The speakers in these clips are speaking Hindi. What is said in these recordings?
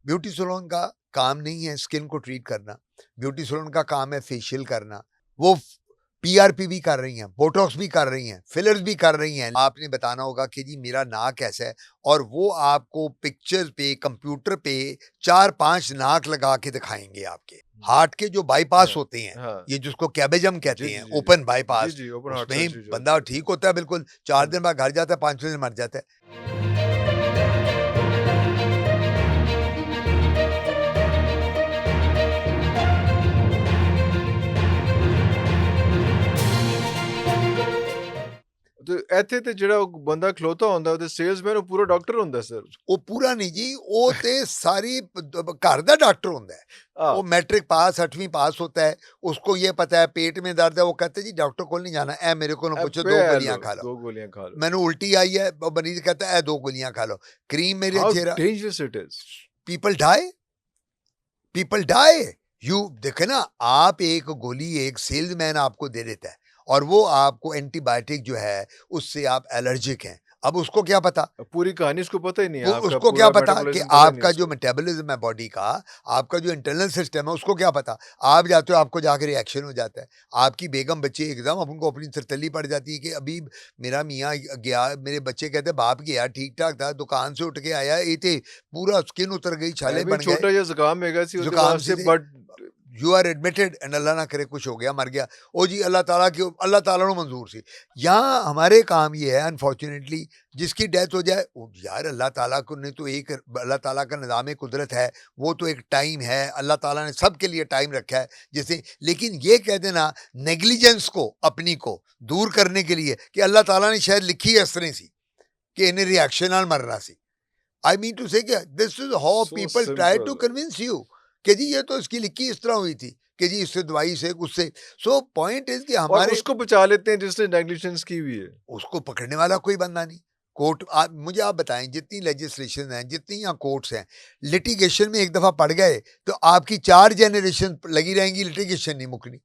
ब्यूटी सैलून का काम नहीं है स्किन को ट्रीट करना। ब्यूटी सैलून का काम है फेशियल करना। वो पीआरपी भी कर रही हैं, बोटॉक्स भी कर रही हैं, फिलर्स भी कर रही हैं। आपने बताना होगा कि जी मेरा नाक ऐसा है, और वो आपको पिक्चर पे, कंप्यूटर पे 4-5 नाक लगा के दिखाएंगे आपके। हार्ट के जो बाईपास हाँ, होते हैं, हाँ। ये जिसको कैबेजम कहते जी, हैं, जी, जी। ओपन जी, बाईपास, जी, ओपन हार्ट उसमें सर्जरी जो बंदा होती है। ठीक होता है बिल्कुल, 4 हाँ। दिन बाद घर जाता है, 5वें दिन मर जाता है। तो ਇੱਥੇ ਤੇ ਜਿਹੜਾ ਉਹ ਬੰਦਾ ਖਲੋਤਾ ਹੁੰਦਾ ਉਹਦੇ ਸੇਲਸਮੈਨ ਉਹ ਪੂਰਾ ਡਾਕਟਰ ਹੁੰਦਾ ਸਰ। ਉਹ ਪੂਰਾ ਨਹੀਂ ਜੀ, ਉਹ ਤੇ ਸਾਰੀ घर ਦਾ ਡਾਕਟਰ ਹੁੰਦਾ ਹੈ। वो मैट्रिक पास 8वीं पास होता है, उसको ये पता है पेट में दर्द है, वो कहते जी डॉक्टर को नहीं जाना, ए मेरे को ना पूछो, 2 गोलियां खा लो, 2 गोलियां खा लो। मैंने उल्टी आई है, मरीज कहता है 2 गोलियां खा लो, क्रीम मेरे हाउ चेहरा, dangerous it is. People die. You देखे ना, आप एक गोली एक सेल्समैन आपको दे देता है, और वो आपको एंटीबायोटिक जो है उससे आप एलर्जिक हैं। अब उसको क्या पता, पूरी कहानी उसको पता ही नहीं है, आपका उसको क्या पूरा पता कि मेटाबॉलिज्म पता ही नहीं आपका जो उसको। मेटाबॉलिज्म है बॉडी का, आपका जो इंटरनल सिस्टम है, उसको क्या पता। आप जाते हो, आपको जाके रिएक्शन हो जाता है। आपकी बेगम बच्चे एकदम उनको अपनी सरतली पड़ जाती है कि अभी मेरा मियाँ गया, मेरे बच्चे कहते बाप गया ठीक ठाक था, दुकान से उठ के आया, ये थे पूरा स्किन उतर गई, छाले बन गए, छोटा जिहा जुकाम हैगा सी ਉਹਦੇ जुकाम ਵਾਸਤੇ से but you are admitted and अल्लाह ना करे कुछ हो गया, मर गया। ओ जी अल्लाह ताला को मंजूर सी। यहाँ हमारे काम ये है अनफॉर्चुनेटली, जिसकी डेथ हो जाए, यार अल्लाह ताला को ने तो एक, अल्लाह ताला का निज़ाम कुदरत है, वो तो एक टाइम है, अल्लाह ताला ने सबके लिए टाइम रखा है जैसे। लेकिन ये कह देना नेग्लिजेंस को अपनी को दूर करने के लिए कि अल्लाह ताला ने शायद लिखी है इस तरह सी कि इन्हें रिएक्शन नाल मरना सी। I mean to say this is how So people try to convince you कि जी ये तो इसकी लिखी इस तरह हुई थी कि जी इससे दवाई से उससे। सो पॉइंट इज कि और हमारे उसको बचा लेते हैं जिसने नेग्लिजेंस की हुई है। उसको पकड़ने वाला कोई बंदा नहीं। कोर्ट मुझे आप बताएं, जितनी लेजिस्लेशन है, जितनी यहाँ कोर्ट्स हैं, लिटिगेशन में एक दफा पड़ गए तो आपकी 4 जनरेशन लगी रहेंगी, लिटिगेशन नहीं मुकनी।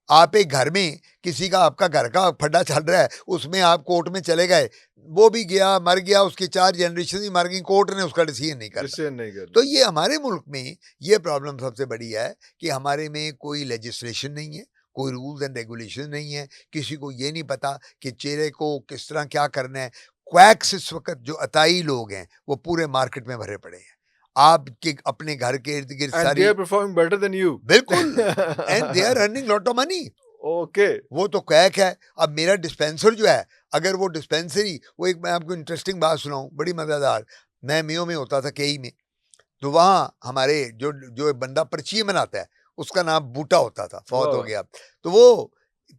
आप एक घर में किसी का, आपका घर का फड्डा चल रहा है, उसमें आप कोर्ट में चले गए, वो भी गया मर गया, उसकी 4 जनरेशन ही मर गई, कोर्ट ने उसका डिसीजन नहीं करना। तो ये हमारे मुल्क में ये प्रॉब्लम सबसे बड़ी है कि हमारे में कोई लेजिस्लेशन नहीं है, कोई रूल्स एंड रेगुलेशन नहीं है, किसी को ये नहीं पता कि चेहरे को किस तरह क्या करना है। क्वैक्स इस वक्त जो अताई लोग हैं वो पूरे मार्केट में भरे पड़े हैं। आपके अपने घर के इर्द गिर्द सारी, they are performing better than you. बिल्कुल, and they are earning lot of money. Okay वो तो क्वैक है। अब मेरा डिस्पेंसर जो है, अगर वो डिस्पेंसरी, वो एक मैं आपको इंटरेस्टिंग बात सुनाऊं, बड़ी मज़ेदार। मैं मियो में होता था, केई में, तो वहाँ हमारे जो जो बंदा पर्ची बनाता है उसका नाम बूटा होता था, फौत हो गया। तो वो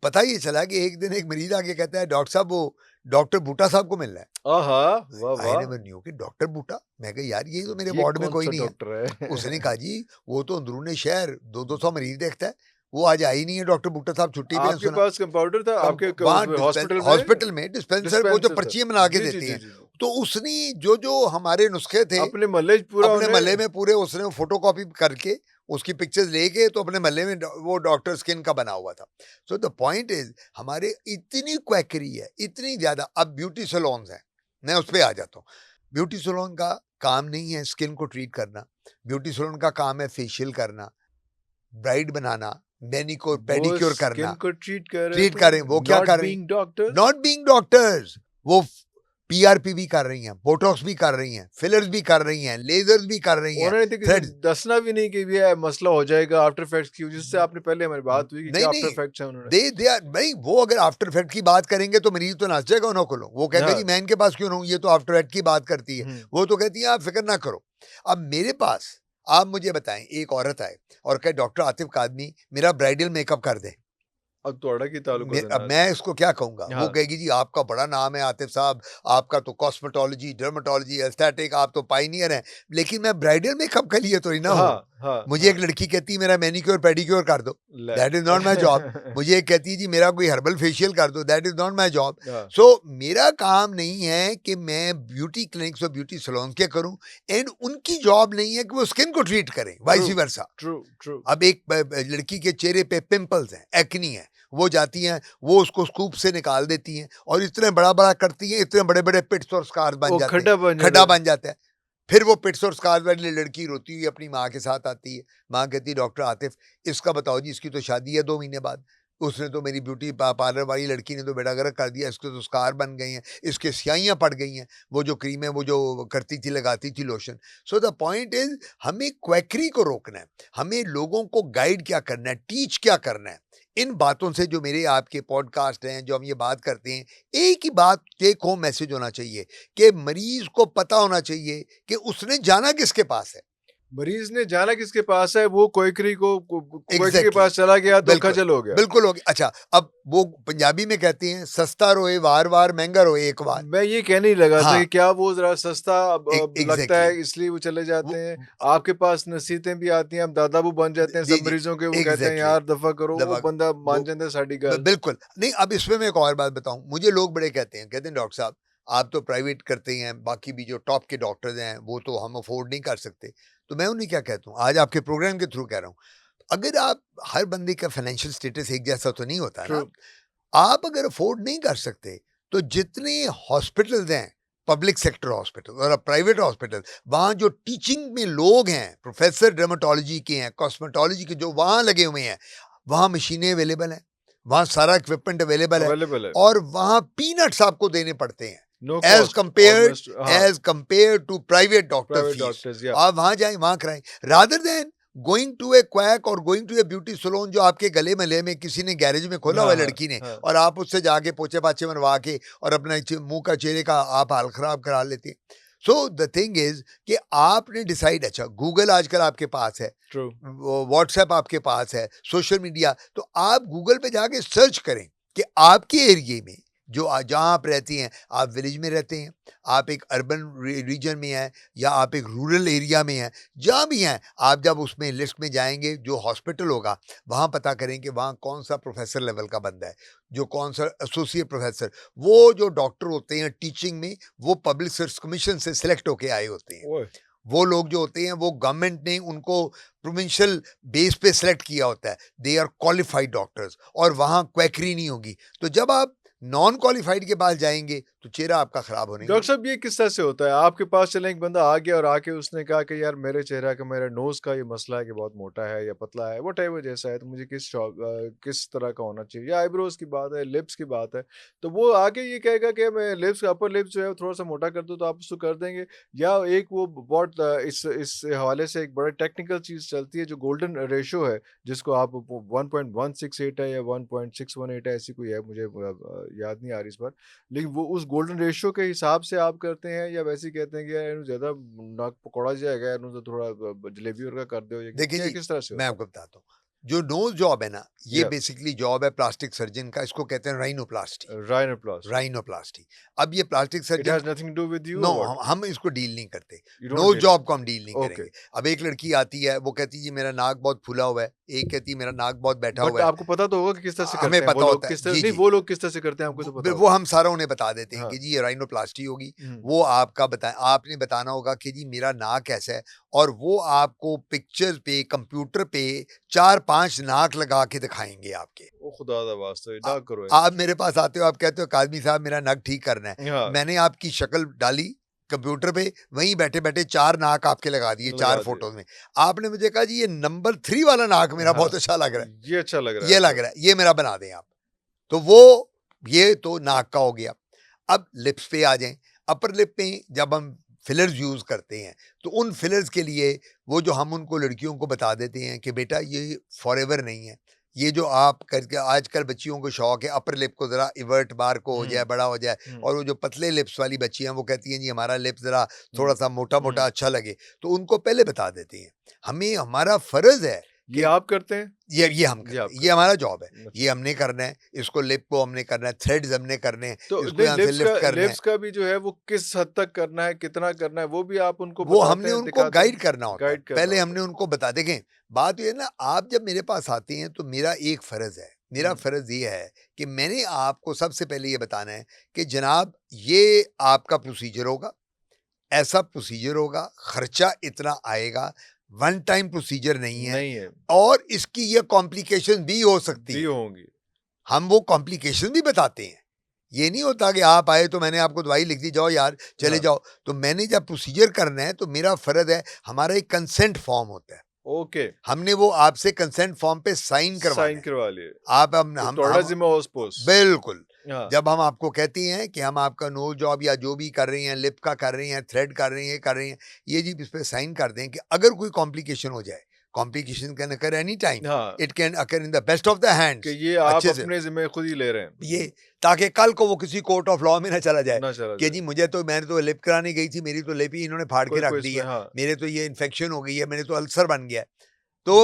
पता ही चला कि एक दिन एक मरीज आके कहता है डॉक्टर साहब वो डॉक्टर बूटा साहब को मिलना है। आई नेवर न्यू कि डॉक्टर बूटा, मैं कहा यार ये तो मेरे वार्ड में कोई नहीं है। उसने कहा जी वो तो अंदरूने शहर 200 मरीज देखता है, वो आज आई नहीं है डॉक्टर बूटा साहब, छुट्टी पे। आपके पास कंपाउंडर था आपके हॉस्पिटल में डिस्पेंसर, वो जो पर्ची बना के देती हैं, तो उसने जो हमारे नुस्खे थे अपने महल्ले में पूरे उसने फोटोकॉपी करके उसकी पिक्चर्स लेके तो अपने महल्ले में वो डॉक्टर स्किन का बना हुआ था। सो द पॉइंट इज हमारे इतनी क्वैकरी है, इतनी ज्यादा। अब ब्यूटी सैलून्स हैं, मैं उस पर आ जाता हूँ। ब्यूटी सैलून का काम नहीं है स्किन को ट्रीट करना। ब्यूटी सैलून का काम है फेशियल करना, ब्राइड बनाना, मैनिक्योर पेडिक्योर करना, ट्रीट करें। वो क्या कर रही हैं? Not being doctors. वो पीआरपी भी कर रही हैं, बोटॉक्स भी कर रही हैं, फिलर्स भी कर रही हैं, लेजर्स भी कर रही हैं। दसना भी नहीं कि ये मसला हो जाएगा आफ्टर इफेक्ट्स की, जिससे आपने पहले हमारी बात हुई कि नहीं, आफ्टर इफेक्ट्स हैं उन्होंने। दे आर भाई, वो अगर आफ्टर इफेक्ट की बात करेंगे तो मरीज तो नाच जाएगा उन्हों को। वो कहते जी मैं इनके पास क्यों रहूं, ये तो आफ्टर इफेक्ट की बात करती है। वो तो कहती है आप फिक्र ना करो। अब मेरे पास आप मुझे बताएं, एक औरत आए और कहे डॉक्टर आतिफ कादमी मेरा ब्राइडल मेकअप कर दे। अब तोड़ा की ताल्लुक है। अब मैं इसको क्या कहूंगा? वो कहेगी जी आपका बड़ा नाम है आतिफ साहब, आपका तो कॉस्मेटोलॉजी, डर्मेटोलॉजी, एस्थेटिक, आप तो पायनियर हैं। लेकिन मैं ब्राइडल मेकअप के लिए तो ही ना हूँ। मुझे एक लड़की कहती है मेरा मैनिक्योर पेडिक्योर कर दो, that is not my job. मुझे एक कहती है जी मेरा कोई हर्बल फेशियल कर दो, that is not my job. So मेरा काम नहीं है कि मैं ब्यूटी क्लिनिक्स और ब्यूटी सैलून के करूं, एंड उनकी जॉब नहीं है कि वो स्किन को ट्रीट करें, वाइस वर्सा। अब एक लड़की के चेहरे पे पिंपल्स हैं, एक्नी है, वो जाती हैं, वो उसको स्कूप से निकाल देती हैं और इतने बड़ा बड़ा करती हैं, इतने बड़े बड़े पिट्स और स्कार्स बन जाते हैं, खड्डा बन जाता है। फिर वो पिट्स और स्कार्स वाली लड़की रोती हुई अपनी माँ के साथ आती है, माँ कहती है डॉक्टर आतिफ इसका बताओ जी, इसकी तो शादी है 2 महीने बाद, उसने तो मेरी ब्यूटी पार्लर वाली लड़की ने तो बेड़ा गर्क कर दिया, इसके तो स्कार बन गए हैं, इसके स्याहियाँ पड़ गई हैं, वो जो क्रीम है वो जो करती थी लगाती थी lotion. So the point is हमें क्वैकरी को रोकना है, हमें लोगों को गाइड क्या करना है, टीच क्या करना है। इन बातों से जो मेरे आपके पॉडकास्ट हैं, जो हम ये बात करते हैं, एक ही बात टेक होम मैसेज होना चाहिए कि मरीज को पता होना चाहिए कि उसने जाना किसके पास है। मरीज ने जाना किसके पास है, वो क्वैकरी के पास चला गया तो खजल हो गया। बिल्कुल हो गया। अच्छा, अब वो पंजाबी में कहते हैं सस्ता रोए वार वार, महंगा रोए एक बार। मैं ये कहने ही लगा था कि क्या वो जरा सस्ता लगता है इसलिए वो चले जाते हैं। आपके पास नसीहतें भी आती हैं, हम दादाबू बन जाते हैं सब मरीजों के, वो कहते हैं यार दफा करो, वो बंदा मान जाता है साड़ी गल। बिल्कुल नहीं। अब इसमें मैं एक और बात बताऊं, मुझे लोग बड़े कहते हैं डॉक्टर साहब आप तो प्राइवेट करते हैं, बाकी भी जो टॉप के डॉक्टर्स हैं वो तो हम अफोर्ड नहीं कर सकते। तो मैं उन्हें क्या कहता हूँ, आज आपके प्रोग्राम के थ्रू कह रहा हूँ, अगर आप हर बंदे का फाइनेंशियल स्टेटस एक जैसा तो नहीं होता ना, आप अगर अफोर्ड नहीं कर सकते तो जितने हॉस्पिटल्स हैं, पब्लिक सेक्टर हॉस्पिटल और प्राइवेट हॉस्पिटल, वहाँ जो टीचिंग में लोग हैं, प्रोफेसर डर्मेटोलॉजी के हैं, कॉस्मेटोलॉजी के जो वहाँ लगे हुए हैं, वहाँ मशीनें अवेलेबल हैं, वहाँ सारा इक्विपमेंट अवेलेबल है और वहाँ पीनट्स आपको देने पड़ते हैं as compared to private doctors. आप वहाँ जाएं, वहाँ कराएं, rather than going to a quack or going to a beauty salon जो आपके गले महले में किसी ने गैरेज में खोला हुआ है लड़की ने, और आप उससे जाके पोछे पाछे बनवा के और अपना मुंह का चेहरे का आप हाल खराब करा लेते हैं। सो द थिंग इज कि आपने डिसाइड, अच्छा गूगल आजकल आपके पास है, व्हाट्सएप आपके पास है, सोशल मीडिया, तो आप गूगल पे जाके सर्च करें कि आपके एरिया में जो जहाँ आप रहती हैं, आप विलेज में रहते हैं, आप एक अर्बन रीजन में हैं या आप एक रूरल एरिया में हैं, जहाँ भी हैं आप जब उसमें लिस्ट में जाएंगे जो हॉस्पिटल होगा वहाँ पता करें कि वहाँ कौन सा प्रोफेसर लेवल का बंदा है, जो कौन सा एसोसिएट प्रोफेसर, वो जो डॉक्टर होते हैं टीचिंग में वो पब्लिक सर्विस कमीशन से सिलेक्ट होके आए होते हैं। वो लोग जो होते हैं वो गवर्नमेंट ने उनको प्रोविंशियल बेस पे सिलेक्ट किया होता है, दे आर क्वालिफाइड डॉक्टर्स, और वहाँ क्वैकरी नहीं होगी। तो जब आप नॉन क्वालिफाइड के पास जाएंगे तो चेहरा आपका खराब होने। डॉक्टर साहब ये किस तरह से होता है, आपके पास चले एक बंदा आ गया और आके उसने कहा कि यार मेरे चेहरा का, मेरा नोज का ये मसला है कि बहुत मोटा है या पतला है, व्हाटएवर जैसा है, तो मुझे किस तरह का होना चाहिए, या आईब्रोज की बात है, लिप्स की बात है, तो वो आके ये कहेगा कि मैं लिप्स, अपर लिप्स जो है थोड़ा सा मोटा कर दूं तो आप उसको कर देंगे, या एक वो बहुत इस हवाले से एक बड़ा टेक्निकल चीज चलती है जो गोल्डन रेशो है, जिसको आप 1.168 है या 1.618 है, ऐसी कोई है, मुझे याद नहीं आ रही इस बार, लेकिन वो उस गोल्डन रेशियो के हिसाब से आप करते हैं, या वैसे ही कहते हैं कि यार ज्यादा नाक पकौड़ा जाएगा, तो थोड़ा जलेबी और का कर दो। देखिए किस तरह से मैं आपको बताता हूँ, जो नोज जॉब है ना, ये बेसिकली जॉब है प्लास्टिक सर्जन का, इसको कहते हैं राइनोप्लास्टी। अब ये plastic surgeon, It has nothing to do with you, no, हम इसको डील नहीं करते, नोज जॉब को हम डील नहीं करेंगे। अब एक लड़की आती है, वो कहती है मेरा नाक बहुत फूला हुआ है, एक कहती है मेरा नाक बहुत बैठा हुआ है। आपको पता तो होगा कि किस तरह से हमें पता होता है, नहीं वो लोग किस तरह से करते हैं, आपको तो पता वो हम सारा उन्हें बता देते हैं कि जी ये राइनोप्लास्टी होगी, वो आपका आपने बताना होगा कि जी मेरा नाक कैसा है, और वो आपको पिक्चर पे, कंप्यूटर पे 4-5 नाक लगा के दिखाएंगे आपके। ओ खुदा दा वास्ता, ना करो। आप मेरे पास आते हो, आप कहते हो काज़मी साहब मेरा नक ठीक करना है, मैंने आपकी शक्ल डाली कंप्यूटर पे, वहीं बैठे बैठे 4 नाक आपके लगा दिए 4 फोटो में, आपने मुझे कहा जी ये नंबर 3 वाला नाक मेरा बहुत अच्छा लग रहा है, ये अच्छा लग रहा है, ये लग रहा है, ये मेरा बना दें आप। तो वो ये तो नाक का हो गया। अब लिप्स पे आ जाएं। अपर लिप में जब हम फिलर्स यूज़ करते हैं तो उन फिलर्स के लिए वो जो हम उनको लड़कियों को बता देते हैं कि बेटा ये फॉरएवर नहीं है, ये जो आप करके, आजकल बच्चियों को शौक है अपर लिप को ज़रा इवर्ट बार को हो जाए, बड़ा हो जाए, और वो जो पतले लिप्स वाली बच्ची हैं वो कहती हैं जी हमारा लिप्स ज़रा थोड़ा सा मोटा मोटा अच्छा लगे, तो उनको पहले बता देते हैं। हमें, हमारा फ़र्ज़ है, ये आप करते हैं, ये हम करते हैं, ये हमारा जॉब है, ये हमने करना है, इसको लिप को हमने करना है, थ्रेड्स हमने करने हैं, तो लिप्स का भी जो है वो किस हद तक करना है, कितना करना है, वो भी आप उनको वो हमने उनको गाइड करना होता है, पहले हमने उनको बता। देखें बात ये ना, आप जब मेरे पास आते हैं तो मेरा एक फ़र्ज़ है, मेरा फ़र्ज़ ये है कि मैंने आपको सबसे पहले ये बताना है कि जनाब ये आपका प्रोसीजर होगा, ऐसा प्रोसीजर होगा, खर्चा इतना आएगा, वन टाइम प्रोसीजर नहीं है, और इसकी ये कॉम्प्लिकेशन भी हो सकती है, होंगी, हम वो कॉम्प्लिकेशन भी बताते हैं ये नहीं होता कि आप आए तो मैंने आपको दवाई लिख दी, जाओ यार चले हाँ। जाओ। तो मैंने जब प्रोसीजर करना है तो मेरा फर्ज है, हमारा एक कंसेंट फॉर्म होता है, ओके, हमने वो आपसे कंसेंट फॉर्म पे साइन करवाना साइन है। करवा लिए। आप तो हम थोड़ा जिम्मा उस पोस्ट। बिल्कुल, हाँ, जब हम आपको कहती हैं कि हम आपका नो जॉब या जो भी कर रही हैं, लिप का कर रही हैं, थ्रेड कर रही हैं, ये कर रही हैं, ये जी इस पे साइन कर दें कि अगर कोई कॉम्प्लिकेशन हो जाए, complication can occur any time, हाँ, it can occur in the best of the कि हैंड्स, ये आप अच्छे से अपने ज़िम्मे खुद ही ले रहे हैं, ये, ताकि कल को वो किसी कोर्ट ऑफ लॉ में ना चला जाए ना चला कि जाए। जी मुझे तो, मैंने तो लिप कराने गई थी, मेरी तो लिप ही इन्होंने फाड़ के कोई रख कोई दी इसमें है, हाँ, मेरे तो ये इन्फेक्शन हो गई है, मेरे तो अल्सर बन गया है। तो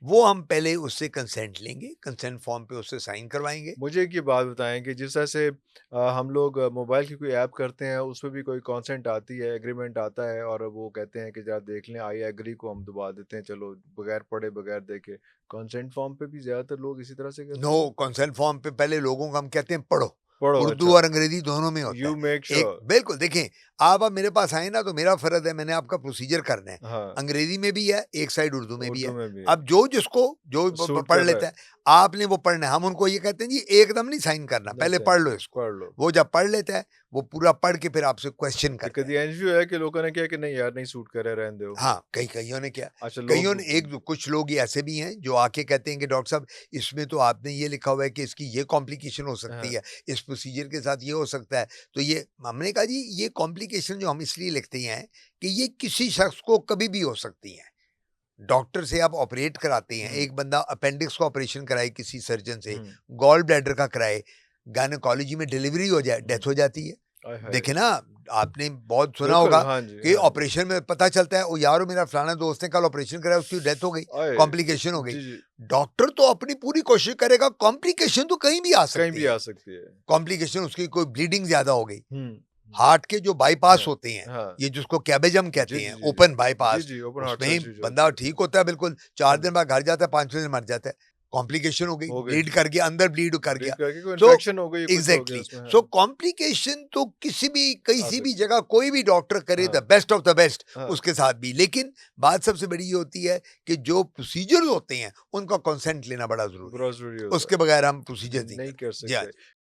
वो हम पहले उससे कंसेंट लेंगे, कंसेंट फॉर्म पे उससे साइन करवाएंगे। मुझे एक ये बात बताएँ कि जिस तरह से हम लोग मोबाइल की कोई ऐप करते हैं, उसमें भी कोई कंसेंट आती है, एग्रीमेंट आता है और वो कहते हैं कि ज़रा देख लें, आई एग्री को हम दबा देते हैं, चलो बगैर पढ़े, बगैर देखे। कंसेंट फॉर्म पे भी ज़्यादातर लोग इसी तरह से करते नो, हैं? कंसेंट फॉर्म पे पहले लोगों को हम कहते हैं पढ़ो, पढ़ो, उर्दू अच्छा, और अंग्रेजी दोनों में होता यू है। मेक एक श्योर। बिल्कुल देखें, आप अब मेरे पास आए ना तो मेरा फर्ज है, मैंने आपका प्रोसीजर करना है, हाँ, अंग्रेजी में भी है, एक साइड उर्दू में भी उर्दू है। में भी है। अब जो जिसको जो सूट पढ़ कर रहा है, लेता है, आपने वो पढ़ना है, हम उनको ये कहते हैं जी एकदम नहीं साइन करना, नहीं पहले सही, पढ़ लो इसको। पढ़ लो। वो जब पढ़ लेता है, वो पूरा पढ़ के फिर आपसे क्वेश्चन कि करता है। कभी इंच भी है कि लोगों ने किया कि नहीं यार नहीं सूट कर रहा है, रहने दो। हाँ, कईयों ने क्या, अच्छा कईयों लोग ने कुछ लोग ये ऐसे भी हैं जो आके कहते हैं कि डॉक्टर साहब इसमें तो आपने ये लिखा हुआ है कि इसकी ये कॉम्प्लिकेशन हो सकती हाँ, है, इस प्रोसीजर के साथ ये हो सकता है। तो ये हमने कहा जी ये कॉम्प्लिकेशन जो हम इसलिए लिखते हैं कि ये किसी शख्स को कभी भी हो सकती हैं। डॉक्टर से आप ऑपरेट कराते हैं, हुँ, एक बंदा अपेंडिक्स का ऑपरेशन कराए किसी सर्जन से, हुँ, गॉल ब्लैडर का कराए, गायनेकोलॉजी में डिलीवरी हो जाए, हुँ। डेथ हो जाती है। आय हाय! देखे ना, आपने बहुत सुना बिल्कुल, होगा हाँ जी, कि हाँ जी। ऑपरेशन में पता चलता है, ओ यारो मेरा फलाना दोस्त ने कल ऑपरेशन कराया, उसकी डेथ हो गई, आए! कॉम्प्लिकेशन हो गई। जी, जी, डॉक्टर तो अपनी पूरी कोशिश करेगा, कॉम्प्लिकेशन तो कहीं भी आ कहीं सकती भी आ है। सकती है। कॉम्प्लिकेशन उसकी कोई ब्लीडिंग ज्यादा हो गई, हुँ, हार्ट के जो बाईपास हाँ, होते हैं, हाँ। ये जिसको कैबेजम जी, कहते जी, हैं, जी, ओपन जी। जी, बाईपास, जी, ओपन हार्ट उसमें ही सर्जरी जो होती बंदा है। ठीक होता है बिल्कुल, 4 हुँ, दिन बाद घर जाता है, 5वें दिन मर जाता है। कॉम्प्लिकेशन हो गई, हो गई। ब्लीड कर गया, अंदर ब्लीड कर ब्लीड गया। करके कोई तो इन्फेक्शन हो गई या कुछ हो गया एग्जैक्टली, उसमें, सो हाँ, कॉम्प्लिकेशन तो आ किसी भी सकती है। जगह कोई भी डॉक्टर करे, द हाँ, बेस्ट ऑफ द बेस्ट, हाँ, उसके साथ भी। लेकिन बात सबसे बड़ी ये होती है कि जो प्रोसीजर होते हैं उनका कंसेंट लेना बड़ा जरूरी बड़ा है, ज़रूरी होता उसके है। बगैर हम प्रोसीजर नहीं नहीं कर करते। जी हाँ सकते। जी।